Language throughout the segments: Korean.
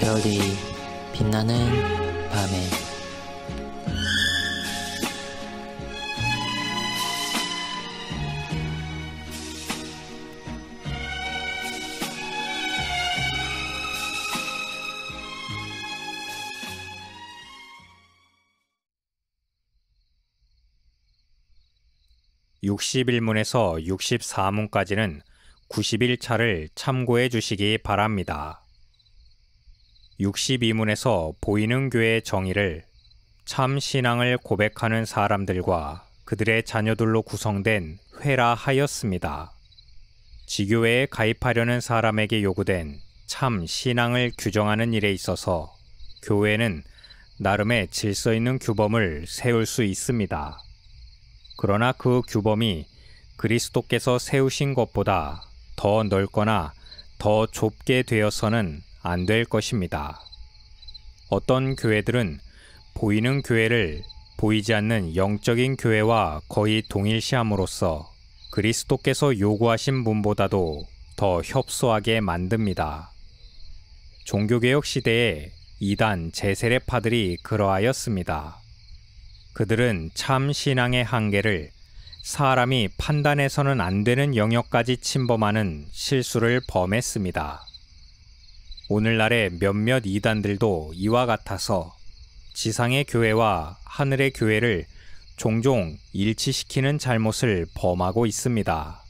별이 빛나는 밤에 (61문에서 64문까지는) 91차를 참고해 주시기 바랍니다. 62문에서 보이는 교회의 정의를 참 신앙을 고백하는 사람들과 그들의 자녀들로 구성된 회라 하였습니다. 지교회에 가입하려는 사람에게 요구된 참 신앙을 규정하는 일에 있어서 교회는 나름의 질서 있는 규범을 세울 수 있습니다. 그러나 그 규범이 그리스도께서 세우신 것보다 더 넓거나 더 좁게 되어서는 안 될 것입니다. 어떤 교회들은 보이는 교회를 보이지 않는 영적인 교회와 거의 동일시함으로써 그리스도께서 요구하신 분보다도 더 협소하게 만듭니다. 종교개혁 시대에 이단 제세례파들이 그러하였습니다. 그들은 참 신앙의 한계를 사람이 판단해서는 안 되는 영역까지 침범하는 실수를 범했습니다. 오늘날의 몇몇 이단들도 이와 같아서 지상의 교회와 하늘의 교회를 종종 일치시키는 잘못을 범하고 있습니다.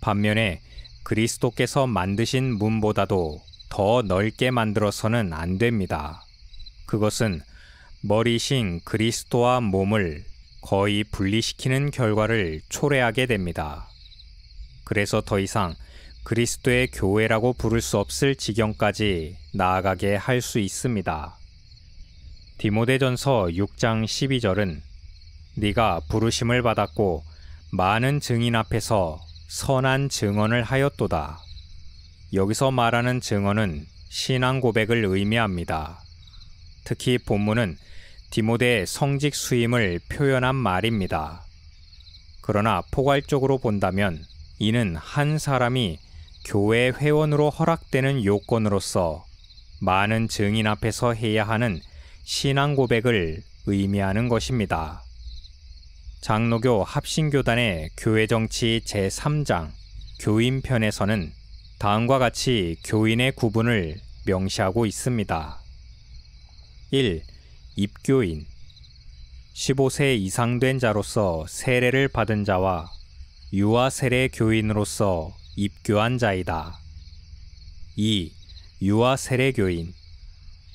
반면에 그리스도께서 만드신 문보다도 더 넓게 만들어서는 안 됩니다. 그것은 머리신 그리스도와 몸을 거의 분리시키는 결과를 초래하게 됩니다. 그래서 더 이상 그리스도의 교회라고 부를 수 없을 지경까지 나아가게 할 수 있습니다. 디모데전서 6장 12절은 네가 부르심을 받았고 많은 증인 앞에서 선한 증언을 하였도다. 여기서 말하는 증언은 신앙 고백을 의미합니다. 특히 본문은 디모데의 성직 수임을 표현한 말입니다. 그러나 포괄적으로 본다면 이는 한 사람이 교회 회원으로 허락되는 요건으로서 많은 증인 앞에서 해야 하는 신앙 고백을 의미하는 것입니다. 장로교 합신교단의 교회정치 제3장 교인편에서는 다음과 같이 교인의 구분을 명시하고 있습니다. 1. 입교인 15세 이상 된 자로서 세례를 받은 자와 유아 세례 교인으로서 입교한 자이다. 2. 유아 세례 교인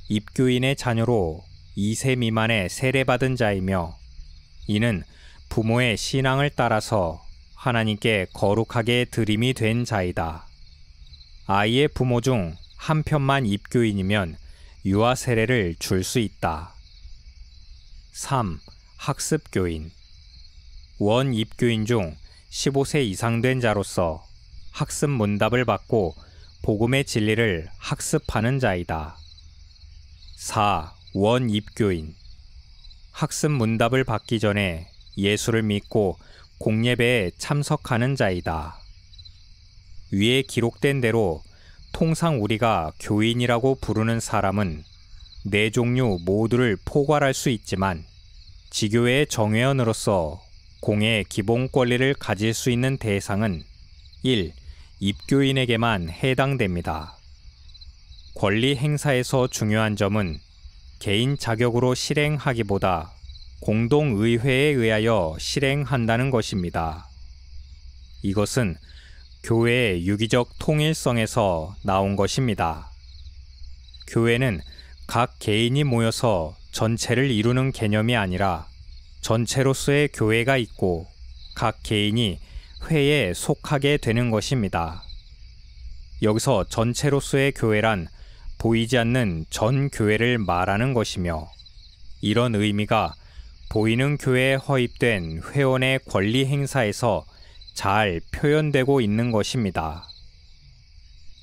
입교인의 자녀로 2세 미만의 세례받은 자이며 이는 부모의 신앙을 따라서 하나님께 거룩하게 드림이 된 자이다. 아이의 부모 중 한 편만 입교인이면 유아 세례를 줄 수 있다. 3. 학습교인 원 입교인 중 15세 이상 된 자로서 학습 문답을 받고 복음의 진리를 학습하는 자이다. 4. 원 입교인 학습 문답을 받기 전에 예수를 믿고 공예배에 참석하는 자이다. 위에 기록된 대로 통상 우리가 교인이라고 부르는 사람은 네 종류 모두를 포괄할 수 있지만 지교회의 정회원으로서 공의 기본 권리를 가질 수 있는 대상은 1. 입교인에게만 해당됩니다. 권리 행사에서 중요한 점은 개인 자격으로 실행하기보다 공동의회에 의하여 실행한다는 것입니다. 이것은 교회의 유기적 통일성에서 나온 것입니다. 교회는 각 개인이 모여서 전체를 이루는 개념이 아니라 전체로서의 교회가 있고 각 개인이 회에 속하게 되는 것입니다. 여기서 전체로서의 교회란 보이지 않는 전 교회를 말하는 것이며 이런 의미가 보이는 교회에 허입된 회원의 권리 행사에서 잘 표현되고 있는 것입니다.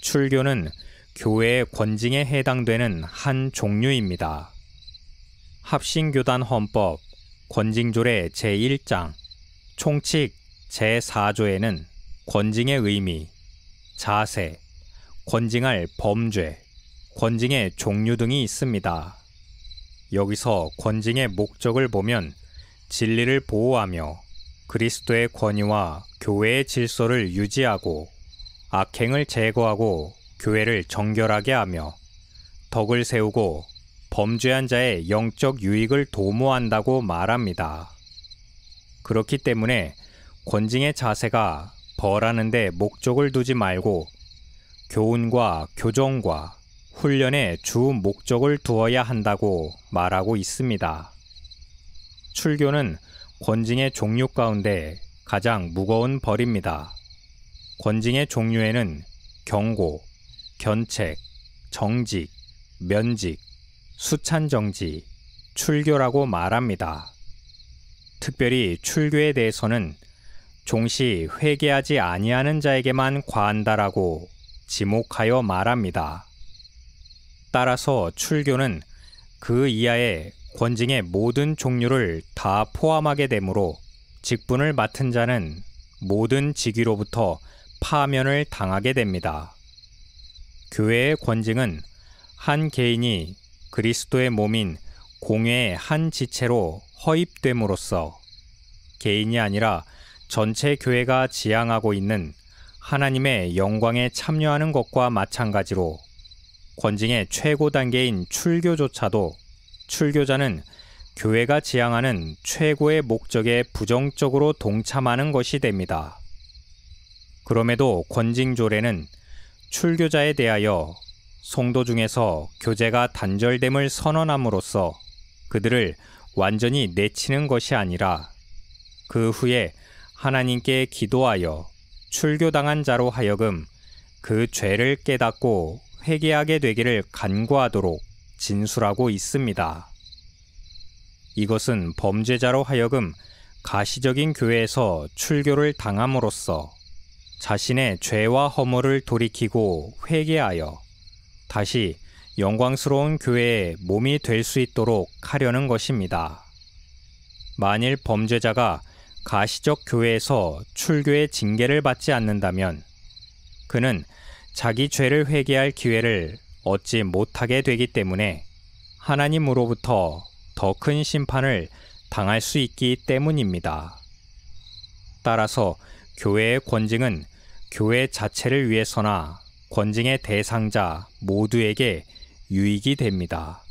출교는 교회의 권징에 해당되는 한 종류입니다. 합신교단 헌법 권징조례 제1장 총칙 제4조에는 권징의 의미, 자세, 권징할 범죄, 권징의 종류 등이 있습니다. 여기서 권징의 목적을 보면 진리를 보호하며 그리스도의 권위와 교회의 질서를 유지하고 악행을 제거하고 교회를 정결하게 하며 덕을 세우고 범죄한 자의 영적 유익을 도모한다고 말합니다. 그렇기 때문에 권징의 자세가 벌하는 데 목적을 두지 말고 교훈과 교정과 훈련에 주 목적을 두어야 한다고 말하고 있습니다. 출교는 권징의 종류 가운데 가장 무거운 벌입니다. 권징의 종류에는 경고, 견책, 정직, 면직, 수찬정지, 출교라고 말합니다. 특별히 출교에 대해서는 종시 회개하지 아니하는 자에게만 과한다라고 지목하여 말합니다. 따라서 출교는 그 이하의 권징의 모든 종류를 다 포함하게 되므로 직분을 맡은 자는 모든 직위로부터 파면을 당하게 됩니다. 교회의 권징은 한 개인이 그리스도의 몸인 공회의 한 지체로 허입됨으로써 개인이 아니라 전체 교회가 지향하고 있는 하나님의 영광에 참여하는 것과 마찬가지로 권징의 최고 단계인 출교조차도 출교자는 교회가 지향하는 최고의 목적에 부정적으로 동참하는 것이 됩니다. 그럼에도 권징조례는 출교자에 대하여 성도 중에서 교제가 단절됨을 선언함으로써 그들을 완전히 내치는 것이 아니라 그 후에 하나님께 기도하여 출교당한 자로 하여금 그 죄를 깨닫고 회개하게 되기를 간구하도록 진술하고 있습니다. 이것은 범죄자로 하여금 가시적인 교회에서 출교를 당함으로써 자신의 죄와 허물을 돌이키고 회개하여 다시 영광스러운 교회의 몸이 될 수 있도록 하려는 것입니다. 만일 범죄자가 가시적 교회에서 출교의 징계를 받지 않는다면 그는 자기 죄를 회개할 기회를 얻지 못하게 되기 때문에 하나님으로부터 더 큰 심판을 당할 수 있기 때문입니다. 따라서 교회의 권징은 교회 자체를 위해서나 권징의 대상자 모두에게 유익이 됩니다.